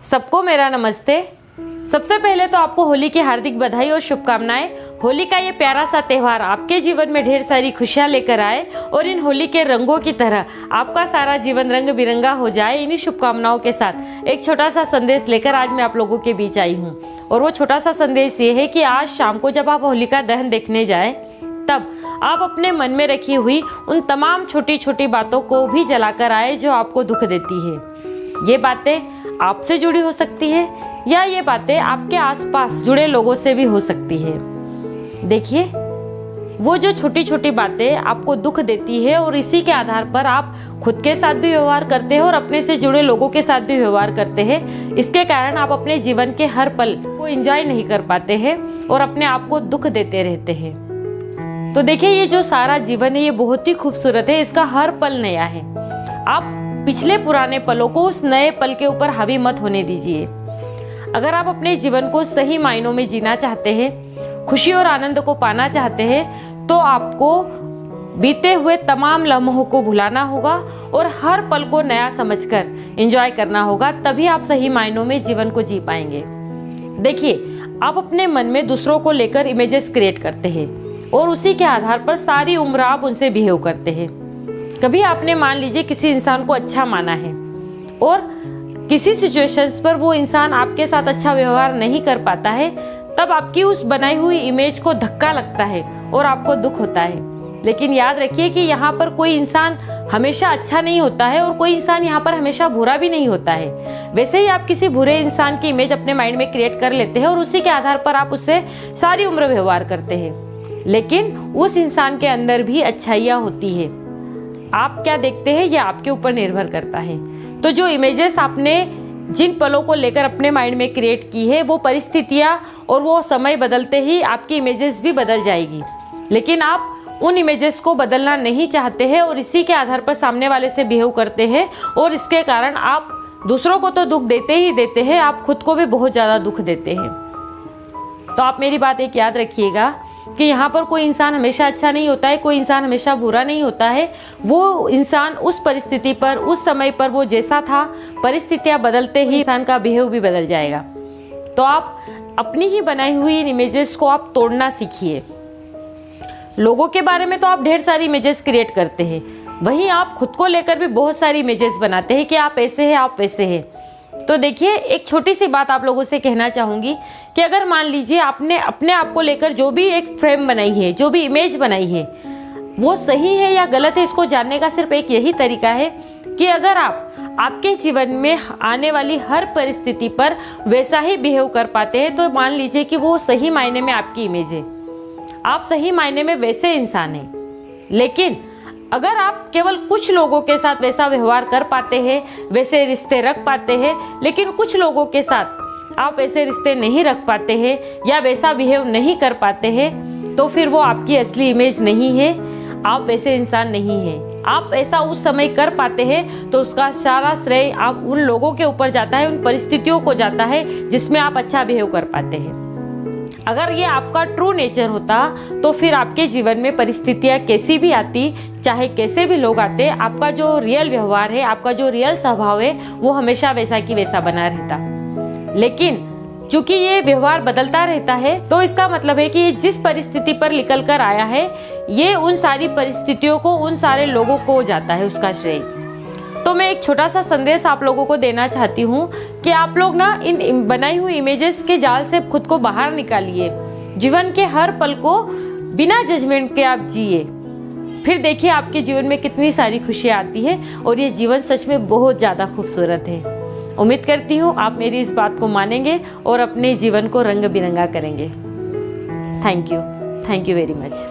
सबको मेरा नमस्ते। सबसे पहले तो आपको होली की हार्दिक बधाई और शुभकामनाएं। होली का ये प्यारा सा त्यौहार आपके जीवन में ढेर सारी खुशियां लेकर आए और इन होली के रंगों की तरह आपका सारा जीवन रंग बिरंगा हो जाए। इन्हीं शुभकामनाओं के साथ एक छोटा सा संदेश लेकर आज मैं आप लोगों के बीच आई हूँ और वो छोटा सा संदेश ये है कि आज शाम को जब आप होलिका दहन देखने जाएं तब आप अपने मन में रखी हुई उन तमाम छोटी छोटी बातों को भी जलाकर आए जो आपको दुख देती है। ये बातें आपसे जुड़ी हो सकती है या ये बातें आपके आसपास जुड़े लोगों से भी हो सकती है। देखिए, वो जो छोटी छोटी बातें आपको दुख देती है और इसी के आधार पर आप खुद के साथ भी व्यवहार करते हैं और अपने से जुड़े लोगों के साथ भी व्यवहार करते हैं। इसके कारण आप अपने जीवन के हर पल को एंजॉय नहीं कर पाते हैं और अपने आप को दुख देते रहते हैं। तो देखिए, ये जो सारा जीवन है ये बहुत ही खूबसूरत है। इसका हर पल नया है। आप पिछले पुराने पलों को उस नए पल के ऊपर हावी मत होने दीजिए। अगर आप अपने जीवन को सही मायनों में जीना चाहते हैं, खुशी और आनंद को पाना चाहते हैं, तो आपको बीते हुए तमाम लम्हों को भुलाना होगा और हर पल को नया समझकर एंजॉय करना होगा। तभी आप सही मायनों में जीवन को जी पाएंगे। देखिए, आप अपने मन में दूसरों को लेकर इमेजेस क्रिएट करते हैं और उसी के आधार पर सारी उम्र आप उनसे बिहेव करते हैं। कभी आपने मान लीजिए किसी इंसान को अच्छा माना है और किसी सिचुएशंस पर वो इंसान आपके साथ अच्छा व्यवहार नहीं कर पाता है, तब आपकी उस बनाई हुई इमेज को धक्का लगता है और आपको दुख होता है। लेकिन याद रखिए कि यहाँ पर कोई इंसान हमेशा अच्छा नहीं होता है और कोई इंसान यहाँ पर हमेशा बुरा भी नहीं होता है। वैसे ही आप किसी बुरे इंसान की इमेज अपने माइंड में क्रिएट कर लेते हैं और उसी के आधार पर आप उससे सारी उम्र व्यवहार करते हैं। लेकिन उस इंसान के अंदर भी अच्छाइयाँ होती है। आप क्या देखते हैं ये आपके ऊपर निर्भर करता है। तो जो इमेजेस आपने जिन पलों को लेकर अपने माइंड में क्रिएट की है, वो परिस्थितियां और वो समय बदलते ही आपकी इमेजेस भी बदल जाएगी। लेकिन आप उन इमेजेस को बदलना नहीं चाहते हैं और इसी के आधार पर सामने वाले से बिहेव करते हैं और इसके कारण आप दूसरों को तो दुख देते ही देते हैं, आप खुद को भी बहुत ज़्यादा दुख देते हैं। तो आप मेरी बात एक याद रखिएगा कि यहाँ पर कोई इंसान हमेशा अच्छा नहीं होता है, कोई इंसान हमेशा बुरा नहीं होता है। वो इंसान उस परिस्थिति पर, उस समय पर वो जैसा था, परिस्थितियाँ बदलते ही इंसान का बिहेव भी बदल जाएगा। तो आप अपनी ही बनाई हुई इन इमेजेस को आप तोड़ना सीखिए। लोगों के बारे में तो आप ढेर सारी इमेजेस क्रिएट करते हैं, वहीं आप खुद को लेकर भी बहुत सारी इमेजेस बनाते हैं कि आप ऐसे हैं, आप वैसे हैं। तो देखिए, एक छोटी सी बात आप लोगों से कहना चाहूँगी कि अगर मान लीजिए आपने अपने आप को लेकर जो भी एक फ्रेम बनाई है, जो भी इमेज बनाई है, वो सही है या गलत है, इसको जानने का सिर्फ एक यही तरीका है कि अगर आप आपके जीवन में आने वाली हर परिस्थिति पर वैसा ही बिहेव कर पाते हैं, तो मान लीजिए कि वो सही मायने में आपकी इमेज है। आप सही मायने में वैसे इंसान हैं। लेकिन अगर आप केवल कुछ लोगों के साथ वैसा व्यवहार कर पाते हैं, वैसे रिश्ते रख पाते हैं, लेकिन कुछ लोगों के साथ आप वैसे रिश्ते नहीं रख पाते हैं या वैसा बिहेव नहीं कर पाते हैं, तो फिर वो आपकी असली इमेज नहीं है। आप वैसे इंसान नहीं हैं। आप ऐसा उस समय कर पाते हैं तो उसका सारा श्रेय आप उन लोगों के ऊपर जाता है, उन परिस्थितियों को जाता है जिसमें आप अच्छा बिहेव कर पाते हैं। अगर ये आपका ट्रू नेचर होता तो फिर आपके जीवन में परिस्थितियाँ कैसी भी आती, चाहे कैसे भी लोग आते, आपका जो रियल व्यवहार है, आपका जो रियल स्वभाव है, वो हमेशा वैसा की वैसा बना रहता। लेकिन चूंकि ये व्यवहार बदलता रहता है, तो इसका मतलब है कि ये जिस परिस्थिति पर निकल कर आया है, ये उन सारी परिस्थितियों को, उन सारे लोगों को जाता है उसका श्रेय। तो मैं एक छोटा सा संदेश आप लोगों को देना चाहती हूँ कि आप लोग ना इन बनाई हुई इमेजेस के जाल से खुद को बाहर निकालिए। जीवन के हर पल को बिना जजमेंट के आप जिए, फिर देखिए आपके जीवन में कितनी सारी खुशियाँ आती है और ये जीवन सच में बहुत ज़्यादा खूबसूरत है। उम्मीद करती हूँ आप मेरी इस बात को मानेंगे और अपने जीवन को रंग बिरंगा करेंगे। Thank you very much.